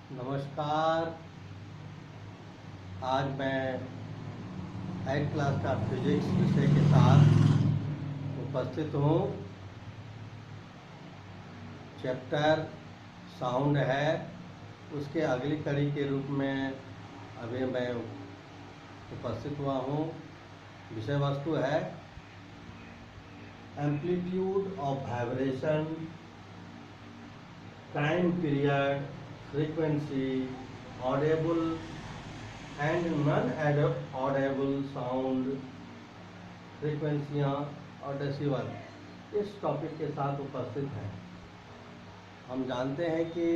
नमस्कार। आज मैं 8th क्लास का फिजिक्स विषय के साथ उपस्थित हूँ। चैप्टर साउंड है, उसके अगली कड़ी के रूप में अभी मैं उपस्थित हुआ हूँ। विषय वस्तु है amplitude of vibration, time period, frequency, audible and non audible sound, फ्रीक्वेंसियाँ और डेसिबल, इस टॉपिक के साथ उपस्थित हैं। हम जानते हैं कि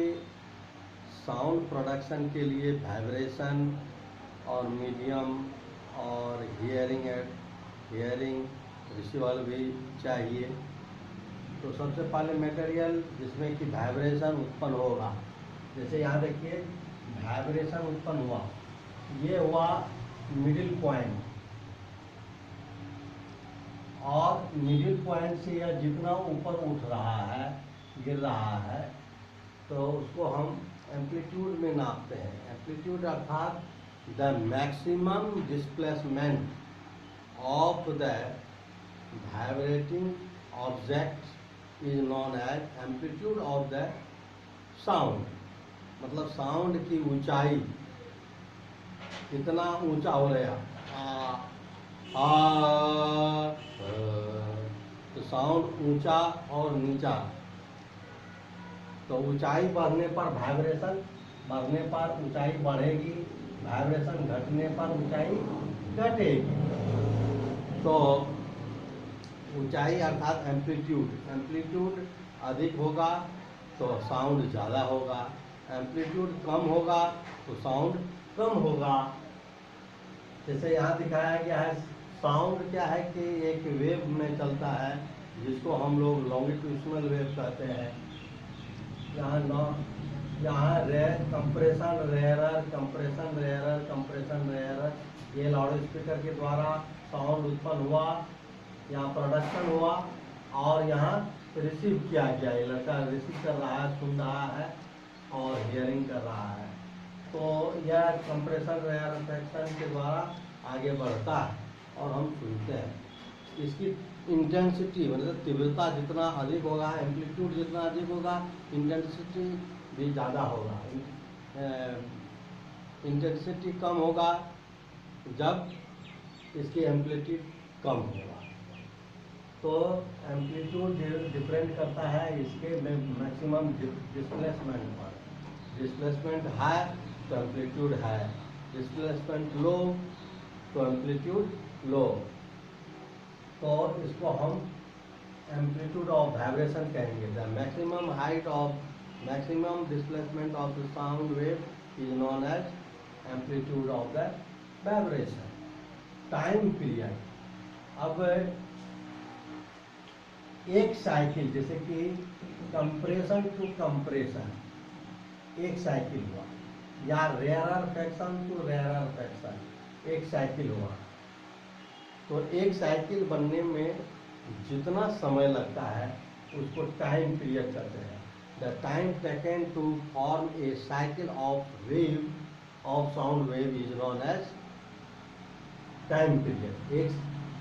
साउंड प्रोडक्शन के लिए वाइब्रेशन और मीडियम और हियरिंग रिसीवर भी चाहिए। तो सबसे पहले मटेरियल जिसमें कि वाइब्रेशन उत्पन्न होगा, जैसे यहाँ देखिए वाइब्रेशन उत्पन्न हुआ, ये हुआ मिडिल पॉइंट, और मिडिल पॉइंट से यह जितना ऊपर उठ रहा है, गिर रहा है, तो उसको हम एम्पलीट्यूड में नापते हैं। एम्पलीट्यूड अर्थात the maximum displacement of the vibrating object is known as amplitude of the sound. मतलब साउंड की ऊंचाई कितना ऊंचा हो गया, तो साउंड ऊंचा और नीचा, तो ऊंचाई बढ़ने पर वाइब्रेशन बढ़ने पर ऊंचाई बढ़ेगी, वाइब्रेशन घटने पर ऊंचाई घटेगी। तो ऊंचाई अर्थात एम्पलीट्यूड अधिक होगा तो साउंड ज़्यादा होगा, एम्पलीट्यूड कम होगा तो साउंड कम होगा। जैसे यहाँ दिखाया गया है, साउंड क्या है कि एक वेव में चलता है जिसको हम लोग लॉन्गिट्यूशनल वेव कहते हैं। यहाँ कंप्रेशन रेयरर, ये लाउड स्पीकर के द्वारा साउंड उत्पन्न हुआ, यहाँ प्रोडक्शन हुआ, और यहाँ रिसीव किया गया। ये लड़का रिसीव कर रहा है, सुन रहा है और हियरिंग कर रहा है। तो यह कंप्रेशन रेयरफेक्शन के द्वारा आगे बढ़ता है और हम सुनते हैं। इसकी इंटेंसिटी मतलब तीव्रता जितना अधिक होगा, एम्पलीट्यूड जितना अधिक होगा, इंटेंसिटी भी ज़्यादा होगा। इंटेंसिटी कम होगा जब इसकी एम्पलीट्यूड कम होगा। तो एम्पलीट्यूड डिपेंड करता है इसके मैक्सिमम डिस्प्लेसमेंट पर। डिस्प्लेसमेंट हाई तो एम्पलीट्यूड हाई, डिस्प्लेसमेंट लो तो एम्पलीट्यूड लो। तो इसको हम एम्पलीट्यूड ऑफ वाइब्रेशन कहेंगे। The maximum displacement of the sound wave is known as amplitude of the vibration. Time period, अब एक साइकिल, जैसे कि कंप्रेशन टू कंप्रेशन एक साइकिल हुआ, या rarefaction to rarefaction एक साइकिल हुआ, तो एक साइकिल बनने में जितना समय लगता है उसको टाइम पीरियड कहते हैं। The time taken to form a cycle of sound wave is known as time period.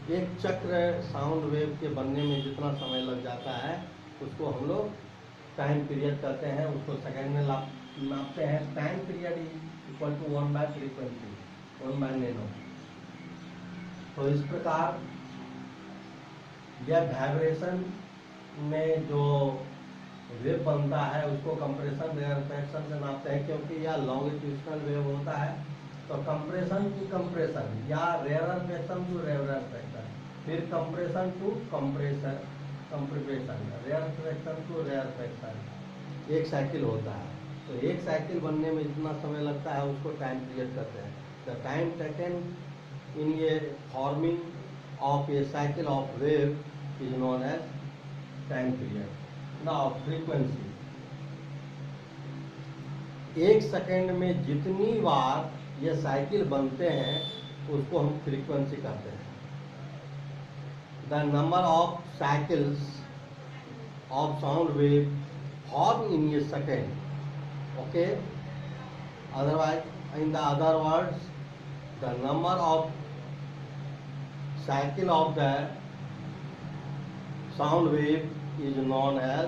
एक चक्र साउंड वेव के बनने में जितना समय लग जाता है उसको हम लोग टाइम पीरियड कहते हैं। उसको सेकेंड में नापते हैं। Time period is equal to 1/फ्रीक्वेंसी, 1/नैनो। तो इस प्रकार यह वाइब्रेशन में जो वेव बनता है उसको कंप्रेशन रेयरफेक्शन से नापते हैं, क्योंकि यह लॉन्गिट्यूशनल वेव होता है। तो कंप्रेशन टू कंप्रेशन या rarefaction to rarefaction, फिर compression to compression, rarefaction to rarefaction, एक साइकिल होता है। तो एक साइकिल बनने में जितना समय लगता है उसको टाइम पीरियड कहते हैं। The time taken in a forming of a cycle of wave is known as time period. Now frequency, एक सेकेंड में जितनी बार ये साइकिल बनते हैं उसको हम फ्रीक्वेंसी कहते हैं। The number of cycles of sound wave form in A second, okay, otherwise in the other words the number of cycle of the sound wave is known as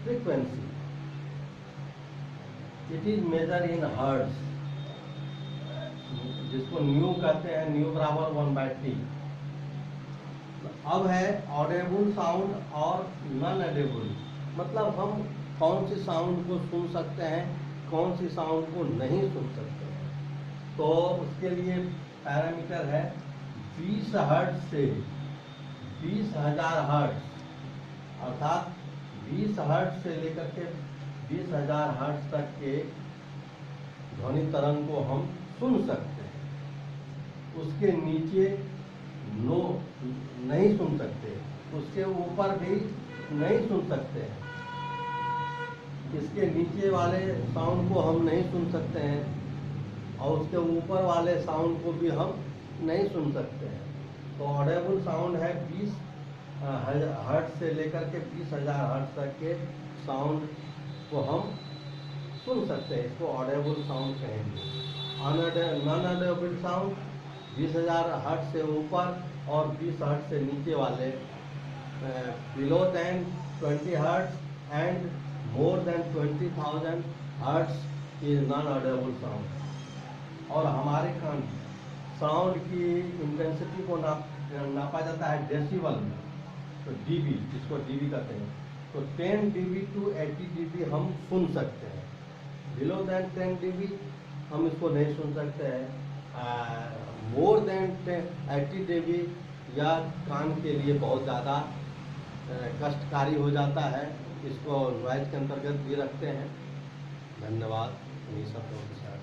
frequency. It is measured in hertz, जिसको new कहते हैं, new बराबर 1/t। अब है audible sound और non audible, मतलब हम कौन सी साउंड को सुन सकते हैं, कौन सी साउंड को नहीं सुन सकते हैं। तो उसके लिए पैरामीटर है 20 हर्ट्ज से 20,000 हर्ट्ज, अर्थात 20 हर्ट्ज से लेकर के 20,000 हर्ट्ज तक के ध्वनि तरंग को हम सुन सकते हैं। उसके नीचे नहीं सुन सकते, उसके ऊपर भी नहीं सुन सकते हैं। इसके नीचे वाले साउंड को हम नहीं सुन सकते हैं और उसके ऊपर वाले साउंड को भी हम नहीं सुन सकते हैं। तो ऑडेबल साउंड है 20 हर्ट्ज से लेकर के 20,000 हर्ट्ज तक के साउंड को हम सुन सकते हैं, इसको ऑडेबल साउंड कहेंगे। नॉन ऑडेबल साउंड 20,000 हर्ट्ज से ऊपर और 20 हर्ट्ज से नीचे वाले, below than 20 hertz and more than 20,000 hertz is non audible sound. और हमारे कान साउंड की इंटेंसिटी को नापा जाता है डेसिबल में, तो डीबी, जिसको डीबी कहते हैं। तो 10 dB टू 80 dB हम सुन सकते हैं, बिलो देन 10 dB हम इसको नहीं सुन सकते हैं। मोर देन 80 dB या कान के लिए बहुत ज़्यादा कष्टकारी हो जाता है, इसको नॉइज के अंतर्गत भी रखते हैं। धन्यवाद। इन्हीं शब्दों के साथ।